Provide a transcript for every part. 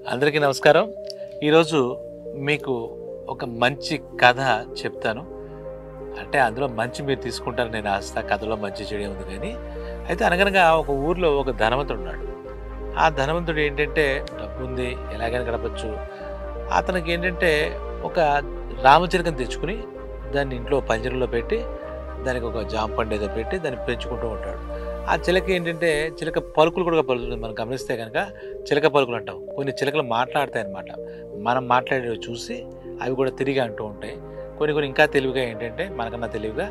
అందరికీ నమస్కారం. ఈరోజు మీకు ఒక మంచి కథ చెప్తాను. అంటే అందులో మంచి మీరు తీసుకుంటారని నేను ఆశిస్తా. కథలో మంచి చెడే ఉంది కానీ, అయితే అనగనగా ఒక ఊర్లో ఒక ధనవంతుడు ఉన్నాడు. ఆ ధనవంతుడు ఏంటంటే డబ్బు ఉంది, ఎలాగైనా గడపచ్చు. అతనికి ఏంటంటే ఒక రామచిలకని తెచ్చుకుని దాన్ని ఇంట్లో పంజరంలో పెట్టి దానికి ఒక జామ పండు ఏదో పెట్టి దాన్ని పెంచుకుంటూ ఉంటాడు. ఆ చిలక ఏంటంటే చిలక పలుకులు కూడా పలుకుతుంది. మనం గమనిస్తే కనుక చిలక పలుకులు అంటాం. కొన్ని చిలకలు మాట్లాడతాయి అన్నమాట. మనం మాట్లాడేవి చూసి అవి కూడా తిరిగి అంటూ ఉంటాయి. కొన్ని ఇంకా తెలివిగా ఏంటంటే మనకన్నా తెలివిగా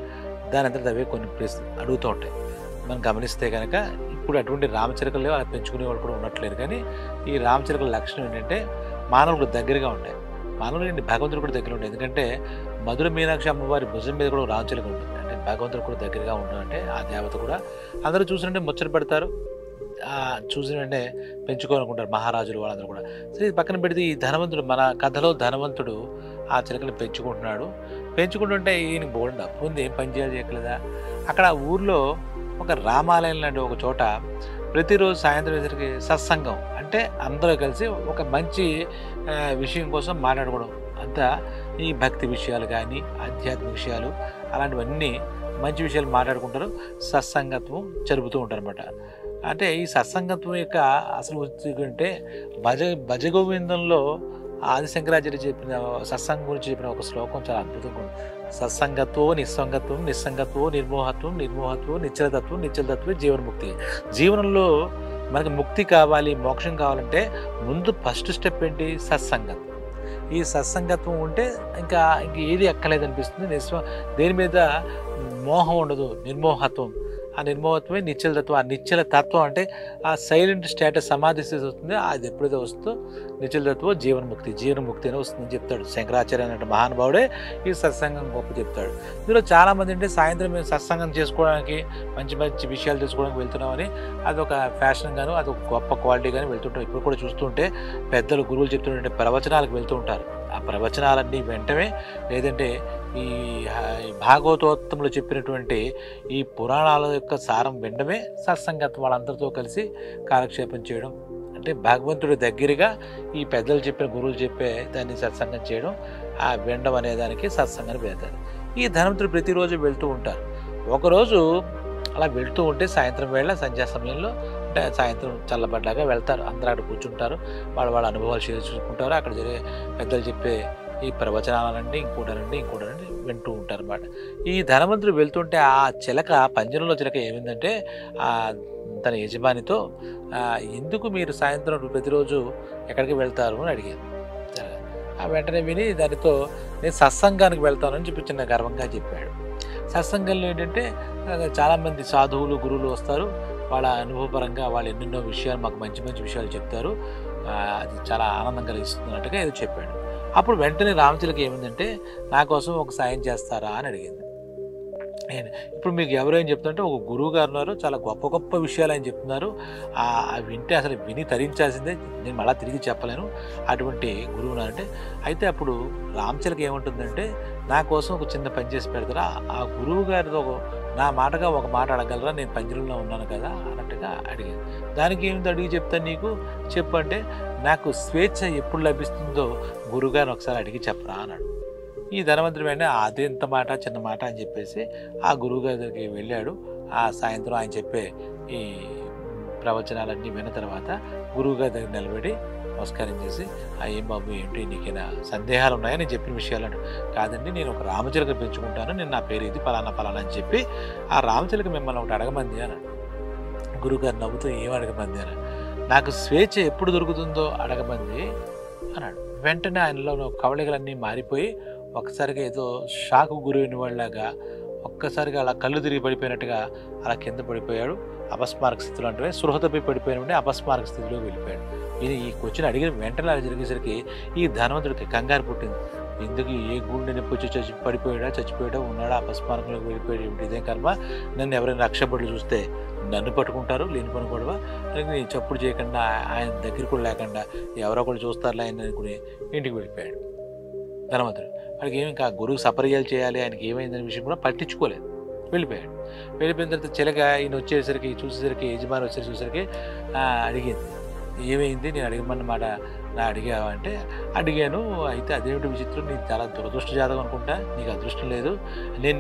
దాని అంతా అవే కొన్ని అడుగుతూ ఉంటాయి. మనం గమనిస్తే కనుక ఇప్పుడు అటువంటి రామచిలకలు లేవు, అలా పెంచుకునే వాళ్ళు కూడా ఉండట్లేదు. కానీ ఈ రామచిలకల లక్షణం ఏంటంటే మానవులకు దగ్గరగా ఉంటాయి. మానవులు భగవంతుడు కూడా దగ్గర ఉంటాయి. ఎందుకంటే మధుర మీనాక్షి అమ్మవారి భుజం మీద కూడా రామచిలక ఉంటుంది. అంటే భగవంతుడు కూడా దగ్గరగా ఉండాలంటే ఆ దేవత కూడా అందరూ చూసినట్టే ముచ్చట పెడతారు. చూసిన వెంటనే పెంచుకోవాలనుకుంటారు మహారాజులు వాళ్ళందరూ కూడా. సరే ఇది పక్కన పెడితే ఈ ధనవంతుడు, మన కథలో ధనవంతుడు ఆ చిలకలు పెంచుకుంటున్నాడు. పెంచుకుంటుంటే ఈయన బోల్డ్ డబ్బు ఉంది, ఏం పని చేయలేదా. అక్కడ ఊర్లో ఒక రామాలయం లాంటి ఒక చోట ప్రతిరోజు సాయంత్రం వేసరికి సత్సంగం, అంటే అందరూ కలిసి ఒక మంచి విషయం కోసం మాట్లాడుకోవడం. అంతా ఈ భక్తి విషయాలు కానీ ఆధ్యాత్మిక విషయాలు అలాంటివన్నీ మంచి విషయాలు మాట్లాడుకుంటారు. సత్సంగత్వం జరుపుతూ ఉంటారు అనమాట. అంటే ఈ సత్సంగత్వం యొక్క అసలు అంటే భజగోవిందంలో ఆదిశంకరాచార్య చెప్పిన సత్సంగం గురించి చెప్పిన ఒక శ్లోకం చాలా అద్భుతంగా ఉంది. సత్సంగత్వో నిస్సంగత్వం, నిస్సంగత్వో నిర్మోహత్వం, నిర్మోహత్వం నిశ్చలతత్వం, నిశ్చలతత్వే జీవన్ముక్తి. జీవనంలో మనకి ముక్తి కావాలి, మోక్షం కావాలంటే ముందు ఫస్ట్ స్టెప్ ఏంటి? సత్సంగత్వం. ఈ సత్సంగత్వం ఉంటే ఇంకా ఏది ఎక్కలేదనిపిస్తుంది. దేని మీద మోహం ఉండదు, నిర్మోహత్వం. ఆ నిర్మోహత్వమే నిశ్చల తత్వం. ఆ నిశ్చల తత్వం అంటే ఆ సైలెంట్ స్టేటస్, సమాధి స్థితి వస్తుంది. అది ఎప్పుడైతే వస్తుందో నిశ్చల తత్వం జీవన్ముక్తి, జీవన్ముక్తి అని వస్తుందని చెప్తాడు శంకరాచార్య అనే మహానుభావుడే ఈ సత్సంగం గొప్ప చెప్తాడు. ఇందులో చాలామంది అంటే సాయంత్రం మేము సత్సంగం చేసుకోవడానికి మంచి మంచి విషయాలు తెలుసుకోవడానికి వెళ్తున్నామని అదొక ఫ్యాషన్ గాను, అదొక గొప్ప క్వాలిటీ కానీ వెళ్తుంటాం. ఇప్పుడు కూడా చూస్తుంటే పెద్దలు గురువులు చెప్తుంటే ప్రవచనాలకు వెళ్తూ ఉంటారు. ఆ ప్రవచనాలన్నీ వెంటనే లేదంటే ఈ భాగవతోత్తములు చెప్పినటువంటి ఈ పురాణాల యొక్క సారం వినడమే సత్సంగత్వం. వాళ్ళందరితో కలిసి కాలక్షేపం చేయడం అంటే భగవంతుడి దగ్గరగా ఈ పెద్దలు చెప్పిన గురువులు చెప్పే దాన్ని సత్సంగం చేయడం, ఆ వినడం అనే దానికి సత్సంగాన్ని పెడతారు. ఈ ధనవంతుడు ప్రతిరోజు వెళ్తూ ఉంటారు. ఒకరోజు అలా వెళ్తూ ఉంటే సాయంత్రం వేళ సంధ్యా సమయంలో, అంటే సాయంత్రం చల్లబడ్డాగా వెళ్తారు. అందరూ అక్కడ కూర్చుంటారు, వాళ్ళ అనుభవాలు షేర్ చేసుకుంటారు. అక్కడ జరిగే పెద్దలు చెప్పే ఈ ప్రవచనాలనండి ఇంకోటనండి వింటూ ఉంటారు అన్నమాట. ఈ ధనవంతుడు వెళ్తుంటే ఆ చిలక, పంజరంలో చిలక ఏమైందంటే తన యజమానితో ఎందుకు మీరు సాయంత్రం ప్రతిరోజు ఎక్కడికి వెళ్తారు అని అడిగారు. ఆ వెంటనే విని దానితో నేను సత్సంగానికి వెళ్తానని చెప్పి చిన్న గర్వంగా చెప్పాడు. సత్సంగంలో ఏంటంటే చాలామంది సాధువులు గురువులు వస్తారు. వాళ్ళ అనుభవపరంగా వాళ్ళు ఎన్నెన్నో విషయాలు మాకు మంచి మంచి విషయాలు చెప్తారు. అది చాలా ఆనందం కలిగిస్తున్నట్టుగా ఏదో చెప్పాడు. అప్పుడు వెంటనే రామచిలక ఏమిందంటే నా కోసం ఒక సాయం చేస్తారా అని అడిగింది. ఇప్పుడు మీకు ఎవరేం చెప్తుంటే ఒక గురువు గారు ఉన్నారు, చాలా గొప్ప గొప్ప విషయాలు ఆయన చెప్తున్నారు. అవి వింటే అసలు విని తరించాల్సిందే, నేను మళ్ళీ తిరిగి చెప్పలేను, అటువంటి గురువు ఉన్నారంటే. అయితే అప్పుడు రామచిలక ఏమంటుందంటే నా కోసం ఒక చిన్న పని చేసి పెడతారా, ఆ గురువు గారితో నా మాటగా ఒక మాట అడగలరా, నేను పంజరంలో ఉన్నాను కదా అన్నట్టుగా అడిగాను. దానికి ఏమిటి అడిగి చెప్తాను నీకు, చెప్పంటే నాకు స్వేచ్ఛ ఎప్పుడు లభిస్తుందో గురువుగారిని ఒకసారి అడిగి చెప్పరా అన్నాడు. ఈ ధనవంతుడు వెంటనే అదెంత మాట, చిన్న మాట అని చెప్పేసి ఆ గురువుగారి దగ్గరికి వెళ్ళాడు. ఆ సాయంత్రం ఆయన చెప్పే ఈ ప్రవచనాలన్నీ విన్న తర్వాత గురువుగారి దగ్గర నిలబడి నమస్కారం చేసి ఏం బాబు ఏంటి నీకైనా సందేహాలు ఉన్నాయా నేను చెప్పిన విషయాలు అంటే, కాదండి నేను ఒక రామచిలక పెంచుకుంటాను, నేను నా పేరు ఇది ఫలానా అని చెప్పి ఆ రామచిలక మిమ్మల్ని ఒకటి అడగమంది అన్నాడు. గురువుగారు నవ్వుతూ ఏం అడగమంది అన్నాడు. నాకు స్వేచ్ఛ ఎప్పుడు దొరుకుతుందో అడగమంది అన్నాడు. వెంటనే ఆయనలో కవళికలన్నీ మారిపోయి ఒక్కసారిగా ఏదో షాకు గురైన వాళ్ళలాగా ఒక్కసారిగా అలా కళ్ళు తిరిగి పడిపోయినట్టుగా అలా కింద పడిపోయాడు. అపస్మారక స్థితిలో అంటే సృహ తప్పి పడిపోయిన అపస్మారక స్థితిలో వెళ్ళిపోయాడు. ఈ క్వశ్చన్ అడిగిన వెంటనే అలా జరిగేసరికి ఈ ధనవంతుడికి కంగారు పుట్టింది. ఎందుకు ఏ గుండె నొప్పి వచ్చి చచ్చిపోయాడా ఉన్నాడా, అపస్మారకంలోకి వెళ్ళిపోయాడు, ఏమిటి ఇదే కర్మ, నన్ను ఎవరైనా రక్షబడులు చూస్తే నన్ను పట్టుకుంటారు, లేని పని గొడవ, నీ చప్పుడు చేయకుండా ఆయన దగ్గర కూడా లేకుండా ఎవరో ఒకళ్ళు చూస్తారులే ఆయన అనుకుని ఇంటికి వెళ్ళిపోయాడు ధనవంతుడు. వాడికి ఏమి ఇంకా గురువు సపర్యాలు చేయాలి, ఆయనకి ఏమైందనే విషయం కూడా పట్టించుకోలేదు. వెళ్ళిపోయాడు. వెళ్ళిపోయిన తర్వాత చిలక ఈయన వచ్చేసరికి చూసేసరికి యజమాని వచ్చేసరికి చూసేసరికి అడిగింది, ఏమైంది నేను అడిగమన్న మాట నా అడిగావా అంటే అడిగాను. అయితే అదేమిటి విచిత్రం, నీకు చాలా దురదృష్ట జాతకం అనుకుంటా, నీకు అదృష్టం లేదు.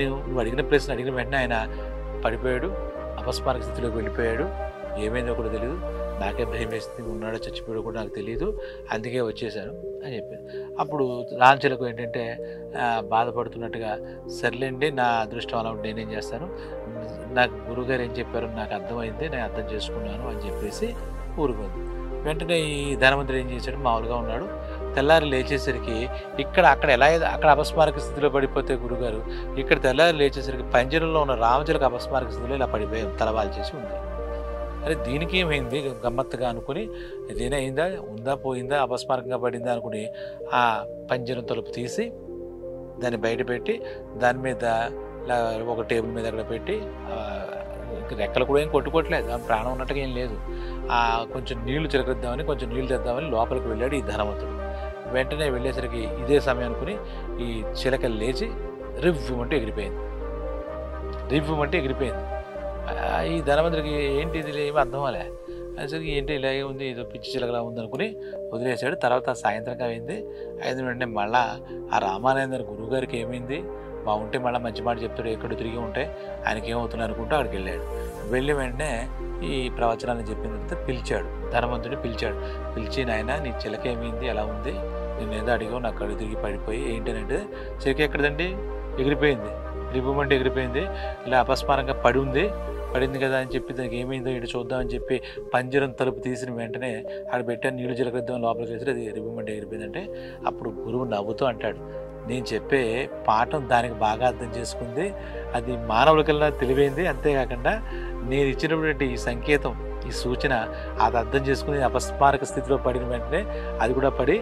నువ్వు అడిగిన ప్రశ్న అడిగిన వెంటనే ఆయన పడిపోయాడు, అపస్మారక స్థితిలోకి వెళ్ళిపోయాడు. ఏమైందో కూడా తెలియదు, నాకే భయం వేస్తుంది, ఉన్నాడో చచ్చిపోయాడో కూడా నాకు తెలియదు, అందుకే వచ్చేసాను అని చెప్పాను. అప్పుడు రాంచలకు ఏంటంటే బాధపడుతున్నట్టుగా, సర్లేండి నా అదృష్టం అలా ఉంటే నేనేం చేస్తాను, నాకు గురువుగారు ఏం చెప్పారో నాకు అర్థమైంది, నేను అర్థం చేసుకున్నాను అని చెప్పేసి ఊరుకుంది. వెంటనే ఈ ధనవంతుడు ఏం చేశాడు, మామూలుగా ఉన్నాడు. తెల్లారి లేచేసరికి అక్కడ ఎలా అక్కడ అపస్మారక స్థితిలో పడిపోతే గురుగారు, ఇక్కడ తెల్లారి లేచేసరికి పంజరంలో ఉన్న రామచిలక అపస్మారక స్థితిలో ఇలా పడిపోయి తలవాలు చేసి ఉంది. అరే దీనికి ఏమైంది గమ్మత్తుగా అనుకుని, ఇదేనా అయిందా, ఉందా పోయిందా, అపస్మారకంగా పడిందా అనుకుని ఆ పంజరం తలుపు తీసి దాన్ని బయట పెట్టి దాని మీద ఒక టేబుల్ మీద అక్కడ పెట్టి, రెక్కలు కూడా ఏం కొట్టుకోవట్లేదు, దాని ప్రాణం ఉన్నట్టుగా ఏం లేదు, కొంచెం నీళ్లు చిలకరిద్దామని కొంచెం నీళ్లు తెద్దామని లోపలికి వెళ్ళాడు ఈ ధనవంతుడు. వెంటనే వెళ్ళేసరికి ఇదే సమయం అనుకుని ఈ చిలక లేచి రివ్వుమంటే ఎగిరిపోయింది. ఈ ధనవంతుడికి ఏంటి ఇది ఏమి అర్థం అలే, అసలు ఏంటి ఇలాగే ఉంది, ఏదో పిచ్చి చిలకలా ఉంది అనుకుని వదిలేశాడు. తర్వాత సాయంత్రం అయింది. అయిన వెంటనే మళ్ళా ఆ రామానందర్ గురువు గారికి ఏమైంది, బాగుంటే మళ్ళీ మంచి మాట చెప్తాడు, ఎక్కడ తిరిగి ఉంటే ఆయనకి ఏమవుతుంది అనుకుంటూ అక్కడికి వెళ్ళాడు. వెళ్ళి వెంటనే ఈ ప్రవచనాన్ని చెప్పిన తర్వాత పిలిచాడు, ధనవంతుడిని పిలిచి నాయన నీ చిలక ఏమైంది, ఎలా ఉంది, నేను ఏదో అడిగావు, నాకు కడుగు తిరిగి పడిపోయి ఏంటంటే, చిలక ఎక్కడదండి, ఎగిరిపోయింది, రివ్వమంటే ఎగిరిపోయింది, ఇలా అపస్మారంగా పడింది కదా అని చెప్పి దానికి ఏమైందో ఇటు చూద్దామని చెప్పి పంజరం తలుపు తీసిన వెంటనే అక్కడ పెట్టాను, నీళ్లు చిలకరిద్దాం లోపలికి వేసి అది రివ్వమంటే ఎగిరిపోయిందంటే అప్పుడు గురువు నవ్వుతూ అంటాడు, నేను చెప్పే పాఠం దానికి బాగా అర్థం చేసుకుంది, అది మానవులకల్లా తెలివైంది, అంతేకాకుండా నేను ఇచ్చినటువంటి ఈ సంకేతం, ఈ సూచన అది అర్థం చేసుకుని అపస్మారక స్థితిలో పడిన వెంటనే అది కూడా పడి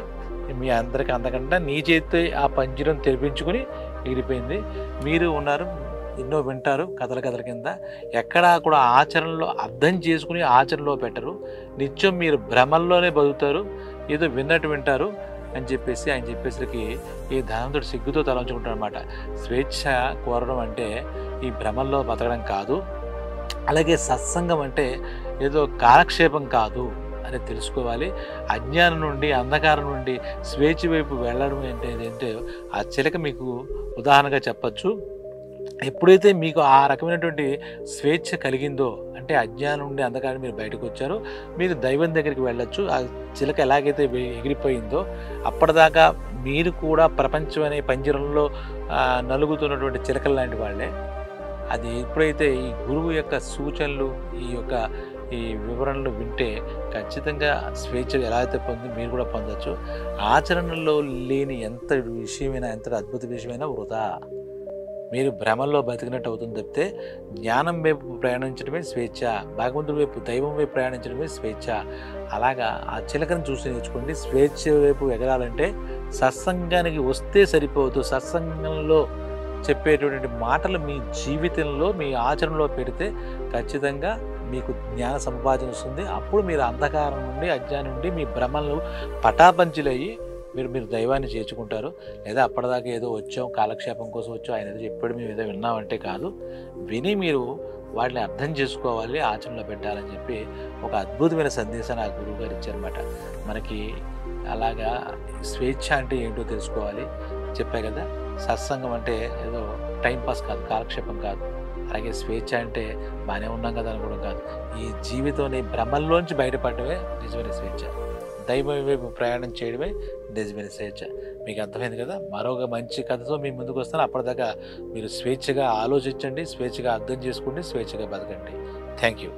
మీ అందరికీ అందకుండా నీ చేతితో ఆ పంజరం తెరిపించుకుని ఎగిరిపోయింది. మీరు ఉన్నారు, ఎన్నో వింటారు కథల కింద, ఎక్కడా కూడా ఆచరణలో అర్థం చేసుకుని ఆచరణలో పెట్టరు, నిత్యం మీరు భ్రమల్లోనే బతుకుతారు, ఏదో విన్నట్టు వింటారు అని చెప్పేసి ఆయన చెప్పేసరికి ఈ ధనవంతుడు సిగ్గుతో తలంచుకుంటాడు అనమాట. స్వేచ్ఛ కోరడం అంటే ఈ భ్రమల్లో బతకడం కాదు, అలాగే సత్సంగం అంటే ఏదో కాలక్షేపం కాదు అని తెలుసుకోవాలి. అజ్ఞానం నుండి అంధకారం నుండి స్వేచ్ఛ వైపు వెళ్ళడం ఏంటంటే ఆ చిలక మీకు ఉదాహరణగా చెప్పచ్చు. ఎప్పుడైతే మీకు ఆ రకమైనటువంటి స్వేచ్ఛ కలిగిందో, అంటే అజ్ఞానం నుండి అంధకారం మీరు బయటకు వచ్చారో, మీరు దైవం దగ్గరికి వెళ్ళొచ్చు. ఆ చిలక ఎలాగైతే ఎగిరిపోయిందో అప్పటిదాకా మీరు కూడా ప్రపంచం అనే పంజరంలో నలుగుతున్నటువంటి చిలకల లాంటి వాళ్ళే. అది ఎప్పుడైతే ఈ గురువు యొక్క సూచనలు, ఈ వివరణలు వింటే ఖచ్చితంగా స్వేచ్ఛ ఎలా అయితే పొంది మీరు కూడా పొందొచ్చు. ఆచరణలో లేని ఎంత విషయమైనా, ఎంత అద్భుత విషయమైనా వృధా. మీరు భ్రమల్లో బతికినట్టు అవుతుంది తప్పితే జ్ఞానం వైపు ప్రయాణించడమే స్వేచ్ఛ, భగవంతుడి వైపు దైవం వైపు ప్రయాణించడమే స్వేచ్ఛ. అలాగా ఆ చిలకను చూసి నేర్చుకోండి. స్వేచ్ఛ వైపు ఎగరాలంటే సత్సంగానికి వస్తే సరిపోదు. సత్సంగంలో చెప్పేటటువంటి మాటలు మీ జీవితంలో, మీ ఆచరణలో పెడితే ఖచ్చితంగా మీకు జ్ఞాన సముపార్జన వస్తుంది. అప్పుడు మీరు అంధకారం నుండి, అజ్ఞానం నుండి మీ భ్రమలు పటాపంచులయ్యి మీరు దైవాన్ని చేర్చుకుంటారు. లేదా అప్పటిదాకా ఏదో వచ్చాం, కాలక్షేపం కోసం వచ్చాం, ఆయన ఏదో చెప్పాడు మేము ఏదో విన్నామంటే కాదు, విని మీరు వాటిని అర్థం చేసుకోవాలి, ఆచరణలో పెట్టాలని చెప్పి ఒక అద్భుతమైన సందేశాన్ని ఆ గురువు గారు ఇచ్చారన్నమాట మనకి. అలాగా స్వేచ్ఛ అంటే ఏంటో తెలుసుకోవాలి. చెప్పా కదా, సత్సంగం అంటే ఏదో టైంపాస్ కాదు, కాలక్షేపం కాదు. అలాగే స్వేచ్ఛ అంటే బాగానే ఉన్నాం కదా అనుకోవడం కాదు. ఈ జీవితంలో భ్రమల్లోంచి బయటపడమే నిజమైన స్వేచ్ఛ. దైవం వైపు ప్రయాణం చేయడమే నిజమైన స్వేచ్ఛ. మీకు అర్థమైంది కదా. మరొక మంచి కథతో మీ ముందుకు వస్తాను. అప్పటిదాకా మీరు స్వేచ్ఛగా ఆలోచించండి, స్వేచ్ఛగా అర్థం చేసుకోండి, స్వేచ్ఛగా బతకండి. Thank you.